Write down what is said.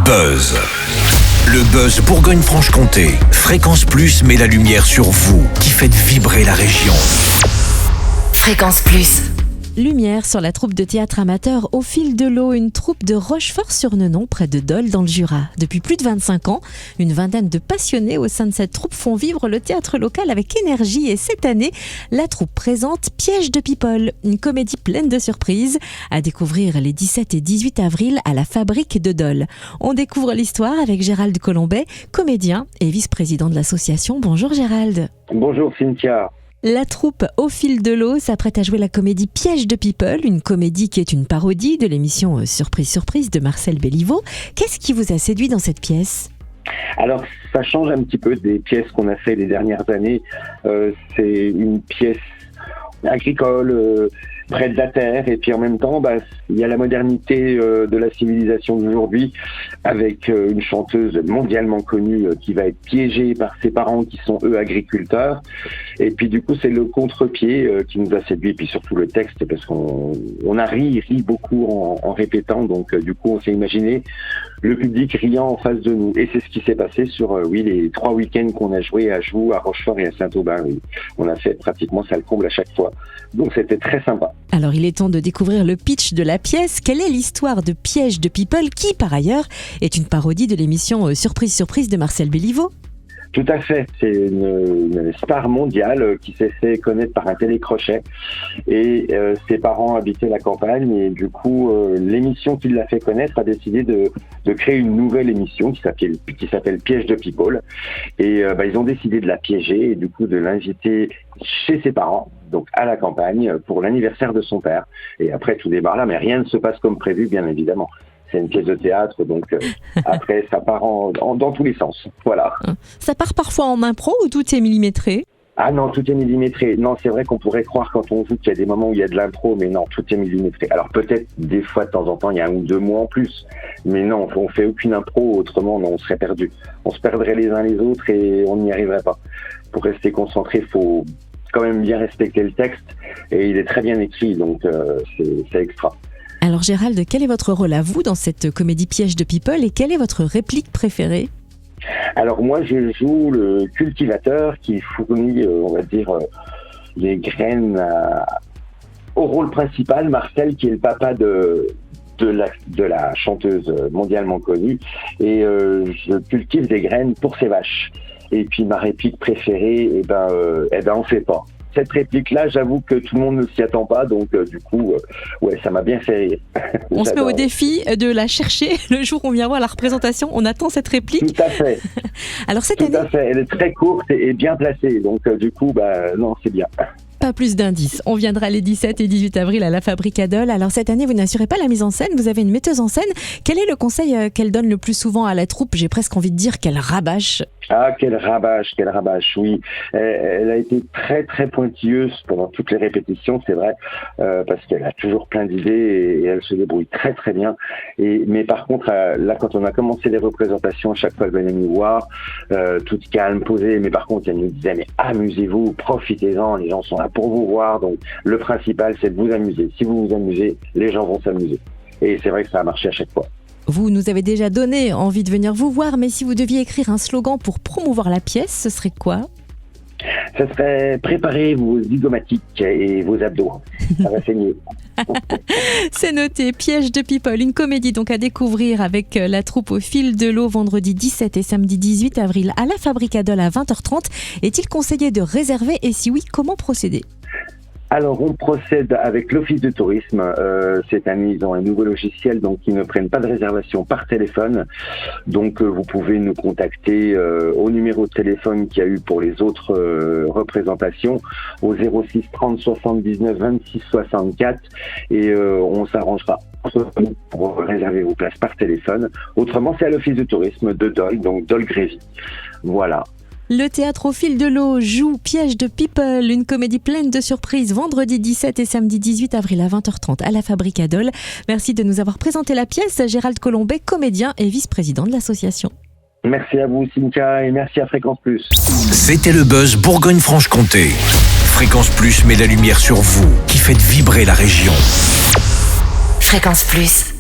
Buzz. Le Buzz Bourgogne-Franche-Comté. Fréquence Plus met la lumière sur vous qui faites vibrer la région. Fréquence Plus. Lumière sur la troupe de théâtre amateur Au fil de l'eau, une troupe de Rochefort-sur-Nenon près de Dole dans le Jura. Depuis plus de 25 ans, une vingtaine de passionnés au sein de cette troupe font vivre le théâtre local avec énergie et cette année, la troupe présente Piège de People, une comédie pleine de surprises à découvrir les 17 et 18 avril à la Fabrique de Dole. On découvre l'histoire avec Gérald Colombet, comédien et vice-président de l'association. Bonjour Gérald. Bonjour Cynthia. La troupe Au fil de l'eau s'apprête à jouer la comédie Piège de People, une comédie qui est une parodie de l'émission Surprise Surprise de Marcel Béliveau. Qu'est-ce qui vous a séduit dans cette pièce ? Alors, ça change un petit peu des pièces qu'on a fait les dernières années. C'est une pièce agricole, près de la terre, et puis en même temps, il y a la modernité de la civilisation d'aujourd'hui, avec une chanteuse mondialement connue qui va être piégée par ses parents qui sont eux agriculteurs, et puis du coup c'est le contre-pied qui nous a séduit, et puis surtout le texte, parce qu'on a ri beaucoup en répétant, donc du coup on s'est imaginé le public riant en face de nous, et c'est ce qui s'est passé sur les 3 week-ends qu'on a joué à Joux, à Rochefort et à Saint-Aubin. Oui. On a fait pratiquement ça le comble à chaque fois, donc c'était très sympa. Alors il est temps de découvrir le pitch de la pièce. Quelle est l'histoire de Piège de People qui, par ailleurs, est une parodie de l'émission Surprise Surprise de Marcel Béliveau ? Tout à fait, c'est une star mondiale qui s'est fait connaître par un télécrochet et ses parents habitaient la campagne et du coup l'émission qui l'a fait connaître a décidé de créer une nouvelle émission qui s'appelle Piège de People et ils ont décidé de la piéger et du coup de l'inviter chez ses parents, donc à la campagne pour l'anniversaire de son père et après tout démarre là, mais rien ne se passe comme prévu bien évidemment. C'est une pièce de théâtre, donc après, ça part dans tous les sens. Voilà. Ça part parfois en impro ou tout est millimétré ? Ah non, tout est millimétré. Non, c'est vrai qu'on pourrait croire quand on joue qu'il y a des moments où il y a de l'impro, mais non, tout est millimétré. Alors peut-être, des fois, de temps en temps, il y a 1 ou 2 mots en plus. Mais non, on fait aucune impro, autrement, non, on serait perdu. On se perdrait les uns les autres et on n'y arriverait pas. Pour rester concentré, il faut quand même bien respecter le texte. Et il est très bien écrit, donc c'est extra. Alors Gérald, quel est votre rôle à vous dans cette comédie Piège de People et quelle est votre réplique préférée ? Alors moi je joue le cultivateur qui fournit, on va dire, les graines au rôle principal, Marcel qui est le papa de la chanteuse mondialement connue et je cultive des graines pour ses vaches. Et puis ma réplique préférée, on fait pas. Cette réplique-là, j'avoue que tout le monde ne s'y attend pas, donc du coup, ça m'a bien fait rire. On se met au défi de la chercher le jour où on vient voir la représentation. On attend cette réplique. Tout à fait. Alors cette année... Tout à fait. Elle est très courte et bien placée, donc du coup, non, c'est bien. Pas plus d'indices. On viendra les 17 et 18 avril à la Fabrique à Dole. Alors cette année, vous n'assurez pas la mise en scène, vous avez une metteuse en scène. Quel est le conseil qu'elle donne le plus souvent à la troupe ? J'ai presque envie de dire qu'elle rabâche. Ah, qu'elle rabâche, oui. Elle a été très très pointilleuse pendant toutes les répétitions, c'est vrai, parce qu'elle a toujours plein d'idées et elle se débrouille très très bien. Mais par contre, là, quand on a commencé les représentations, à chaque fois elle venait nous voir, toute calme, posée, mais par contre, elle nous disait, mais amusez-vous, profitez-en, les gens sont là pour vous voir, donc le principal, c'est de vous amuser. Si vous vous amusez, les gens vont s'amuser. Et c'est vrai que ça a marché à chaque fois. Vous nous avez déjà donné envie de venir vous voir, mais si vous deviez écrire un slogan pour promouvoir la pièce, ce serait quoi ? Ça serait préparer vos zygomatiques et vos abdos. Ça va saigner. C'est noté. Piège de People, une comédie donc à découvrir avec la troupe Au fil de l'eau vendredi 17 et samedi 18 avril à la Fabrique à Dole à 20h30. Est-il conseillé de réserver et si oui, comment procéder ? Alors, on procède avec l'Office de tourisme. Cette année, ils ont un nouveau logiciel, donc ils ne prennent pas de réservation par téléphone. Donc, vous pouvez nous contacter au numéro de téléphone qu'il y a eu pour les autres représentations, au 06 30 79 26 64, et on s'arrangera pour réserver vos places par téléphone. Autrement, c'est à l'Office de tourisme de Dole, donc Dole-Grévy. Voilà. Le théâtre Au fil de l'eau joue Piège de People, une comédie pleine de surprises, vendredi 17 et samedi 18 avril à 20h30 à la Fabrique à Dole. Merci de nous avoir présenté la pièce, Gérald Colombet, comédien et vice-président de l'association. Merci à vous, Cynthia, et merci à Fréquence Plus. C'était le Buzz Bourgogne-Franche-Comté. Fréquence Plus met la lumière sur vous qui faites vibrer la région. Fréquence Plus.